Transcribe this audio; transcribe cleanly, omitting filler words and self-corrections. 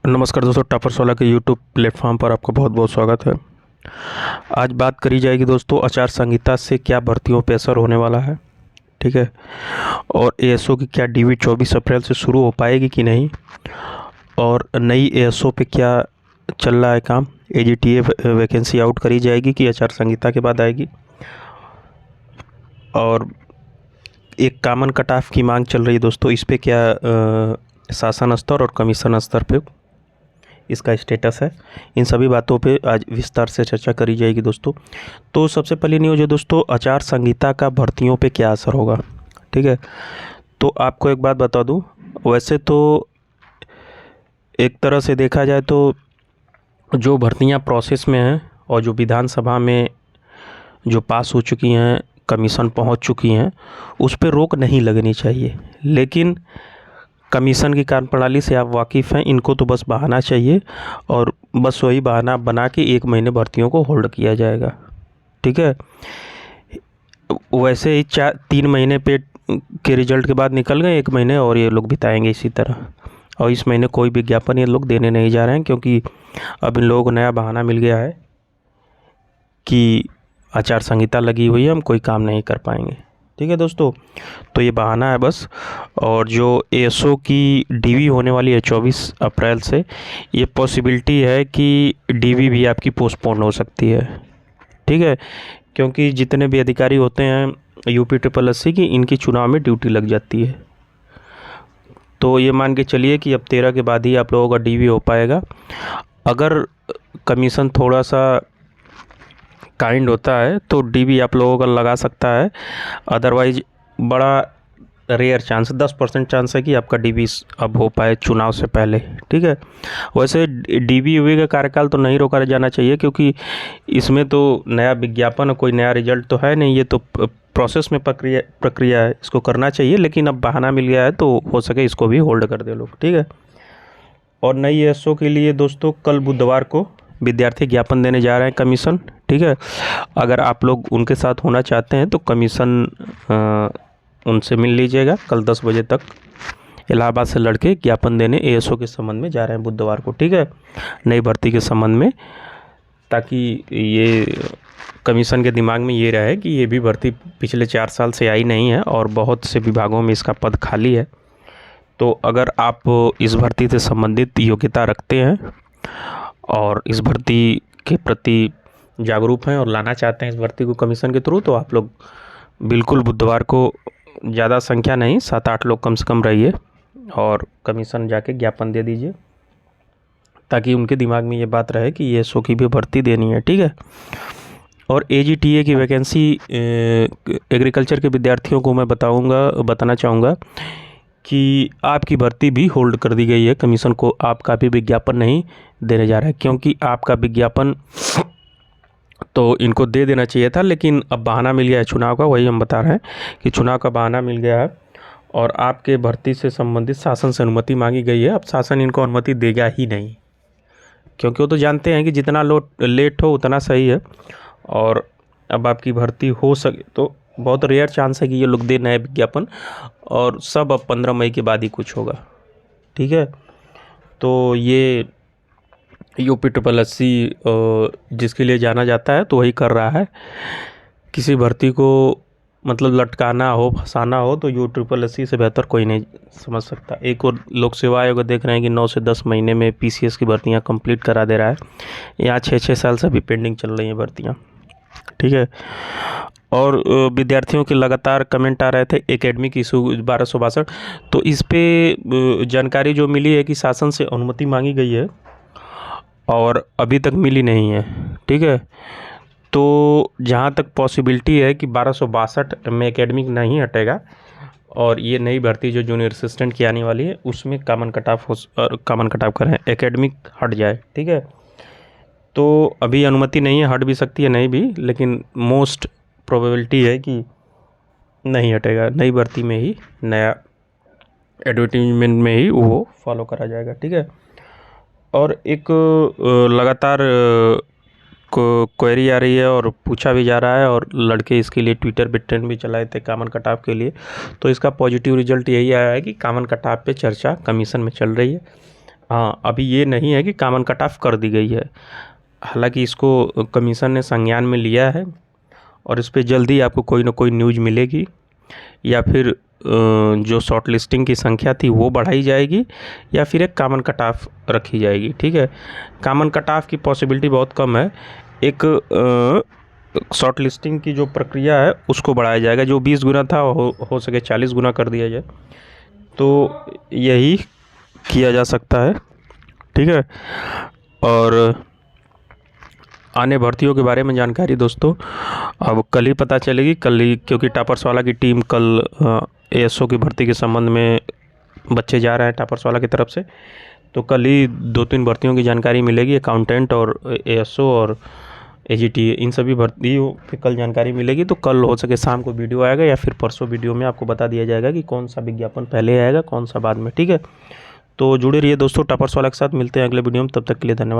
नमस्कार दोस्तों, टॉपर्स वाला के यूट्यूब प्लेटफॉर्म पर आपका बहुत बहुत स्वागत है। आज बात करी जाएगी दोस्तों आचार संहिता से क्या भर्तियों पे असर होने वाला है। ठीक है। और एएसओ की क्या डीवी 24 अप्रैल से शुरू हो पाएगी कि नहीं, और नई एएसओ पे क्या चल रहा है काम। एजीटीए वैकेंसी आउट करी जाएगी कि आचार संहिता के बाद आएगी। और एक कॉमन कट ऑफ की मांग चल रही है दोस्तों, इस पे क्या शासन स्तर और कमीशन स्तर पे इसका स्टेटस है। इन सभी बातों पे आज विस्तार से चर्चा करी जाएगी दोस्तों। तो सबसे पहली न्यूज़ है दोस्तों, आचार संहिता का भर्तियों पे क्या असर होगा। ठीक है। तो आपको एक बात बता दूं, वैसे तो एक तरह से देखा जाए तो जो भर्तियां प्रोसेस में हैं और जो विधानसभा में जो पास हो चुकी हैं, कमीशन पहुंच चुकी हैं, उस पर रोक नहीं लगनी चाहिए। लेकिन कमीशन की कार्यप्रणाली से आप वाकिफ़ हैं, इनको तो बस बहाना चाहिए और बस वही बहाना बना के 1 महीने भर्तियों को होल्ड किया जाएगा। ठीक है। वैसे ही 3 महीने पे के रिजल्ट के बाद निकल गए, 1 महीने और ये लोग बिताएंगे इसी तरह। और इस महीने कोई विज्ञापन ये लोग देने नहीं जा रहे हैं, क्योंकि अब इन लोगों को नया बहाना मिल गया है कि आचार संहिता लगी हुई है, हम कोई काम नहीं कर पाएंगे। ठीक है दोस्तों, तो ये बहाना है बस। और जो एएसओ की डीवी होने वाली है 24 अप्रैल से, ये पॉसिबिलिटी है कि डीवी भी आपकी पोस्टपोन हो सकती है। ठीक है, क्योंकि जितने भी अधिकारी होते हैं यूपी ट्रिपल एससी की, इनकी चुनाव में ड्यूटी लग जाती है। तो ये मान के चलिए कि अब 13 के बाद ही आप लोगों का डीवी हो पाएगा। अगर कमीशन थोड़ा सा काइंड होता है तो डीवी आप लोगों का लगा सकता है, अदरवाइज बड़ा रेयर चांस, 10% चांस है कि आपका डीवी अब हो पाए चुनाव से पहले। ठीक है। वैसे डीवी का कार्यकाल तो नहीं रोका जाना चाहिए, क्योंकि इसमें तो नया विज्ञापन, कोई नया रिजल्ट तो है नहीं, ये तो प्रोसेस में प्रक्रिया है, इसको करना चाहिए। लेकिन अब बहाना मिल गया है तो हो सके इसको भी होल्ड कर दे लोग। ठीक है। और नई एएसओ के लिए दोस्तों कल बुधवार को विद्यार्थी ज्ञापन देने जा रहे हैं कमीशन। ठीक है। अगर आप लोग उनके साथ होना चाहते हैं तो कमीशन उनसे मिल लीजिएगा। कल 10 बजे तक इलाहाबाद से लड़के ज्ञापन देने एएसओ के संबंध में जा रहे हैं बुधवार को। ठीक है, नई भर्ती के संबंध में, ताकि ये कमीशन के दिमाग में ये रहे कि ये भी भर्ती पिछले 4 साल से आई नहीं है और बहुत से विभागों में इसका पद खाली है। तो अगर आप इस भर्ती से संबंधित योग्यता रखते हैं और इस भर्ती के प्रति जागरूक हैं और लाना चाहते हैं इस भर्ती को कमीशन के थ्रू, तो आप लोग बिल्कुल बुधवार को, ज़्यादा संख्या नहीं, 7-8 लोग कम से कम रहिए और कमीशन जाके ज्ञापन दे दीजिए, ताकि उनके दिमाग में ये बात रहे कि ये एसओ की भी भर्ती देनी है। ठीक है। और एजीटीए की वैकेंसी एग्रीकल्चर के विद्यार्थियों को मैं बताना चाहूँगा कि आपकी भर्ती भी होल्ड कर दी गई है। कमीशन को आपका भी विज्ञापन नहीं देने जा रहा है, क्योंकि आपका विज्ञापन तो इनको दे देना चाहिए था, लेकिन अब बहाना मिल गया है चुनाव का। वही हम बता रहे हैं कि चुनाव का बहाना मिल गया है और आपके भर्ती से संबंधित शासन से अनुमति मांगी गई है। अब शासन इनको अनुमति देगा ही नहीं, क्योंकि वो तो जानते हैं कि जितना लेट हो उतना सही है। और अब आपकी भर्ती हो सके तो बहुत रेयर चांस है कि ये लोग दे नए विज्ञापन, और सब अब 15 मई के बाद ही कुछ होगा। ठीक है। तो ये यूपी ट्रिपल एससी जिसके लिए जाना जाता है तो वही कर रहा है। किसी भर्ती को मतलब लटकाना हो, फंसाना हो, तो यू ट्रिपल एससी से बेहतर कोई नहीं समझ सकता। एक और लोक सेवा आयोग देख रहे हैं कि 9 से 10 महीने में पीसीएस की भर्तियां कंप्लीट करा दे रहा है। यहाँ 6-6 साल से भी पेंडिंग चल रही हैं भर्तियाँ। ठीक है। और विद्यार्थियों के लगातार कमेंट आ रहे थे एकेडमिक इशू 1262, तो इस पे जानकारी जो मिली है कि शासन से अनुमति मांगी गई है और अभी तक मिली नहीं है। ठीक है। तो जहाँ तक पॉसिबिलिटी है कि 1262 में एकेडमिक नहीं हटेगा, और ये नई भर्ती जो जूनियर असिस्टेंट की आने वाली है उसमें कॉमन कट ऑफ करें, एकेडमिक हट जाए। ठीक है। तो अभी अनुमति नहीं है, हट भी सकती है, नहीं भी, लेकिन मोस्ट प्रोबेबिलिटी है कि नहीं हटेगा। नई भर्ती में ही, नया एडवर्टीजमेंट में ही वो फॉलो करा जाएगा। ठीक है। और एक लगातार क्वेरी आ रही है और पूछा भी जा रहा है, और लड़के इसके लिए ट्विटर पे ट्रेंड भी चलाए थे कॉमन कट ऑफ के लिए। तो इसका पॉजिटिव रिजल्ट यही आया है कि कॉमन कट ऑफ पे चर्चा कमीशन में चल रही है। हाँ, अभी ये नहीं है कि कॉमन कट ऑफ कर दी गई है, हालांकि इसको कमीशन ने संज्ञान में लिया है और इस पे जल्दी आपको कोई ना कोई न्यूज़ मिलेगी, या फिर जो शॉर्ट लिस्टिंग की संख्या थी वो बढ़ाई जाएगी, या फिर एक कॉमन कट ऑफ रखी जाएगी। ठीक है, कॉमन कट ऑफ की पॉसिबिलिटी बहुत कम है। एक शॉर्ट लिस्टिंग की जो प्रक्रिया है उसको बढ़ाया जाएगा, जो 20 गुना था हो सके 40 गुना कर दिया जाए, तो यही किया जा सकता है। ठीक है, और आने भर्तियों के बारे में जानकारी दोस्तों अब कल ही पता चलेगी, कल ही, क्योंकि टापरसवाला की टीम कल एएसओ की भर्ती के संबंध में बच्चे जा रहे हैं टापरसवाला की तरफ से, तो कल ही 2-3 भर्तियों की जानकारी मिलेगी, अकाउंटेंट और एएसओ और एजीटी, इन सभी भर्तियों पे कल जानकारी मिलेगी। तो कल हो सके शाम को वीडियो आएगा या फिर परसों वीडियो में आपको बता दिया जाएगा कि कौन सा विज्ञापन पहले आएगा कौन सा बाद में। ठीक है, तो जुड़े रहिए दोस्तों टापरसवाला के साथ, मिलते हैं अगले वीडियो में, तब तक के लिए धन्यवाद।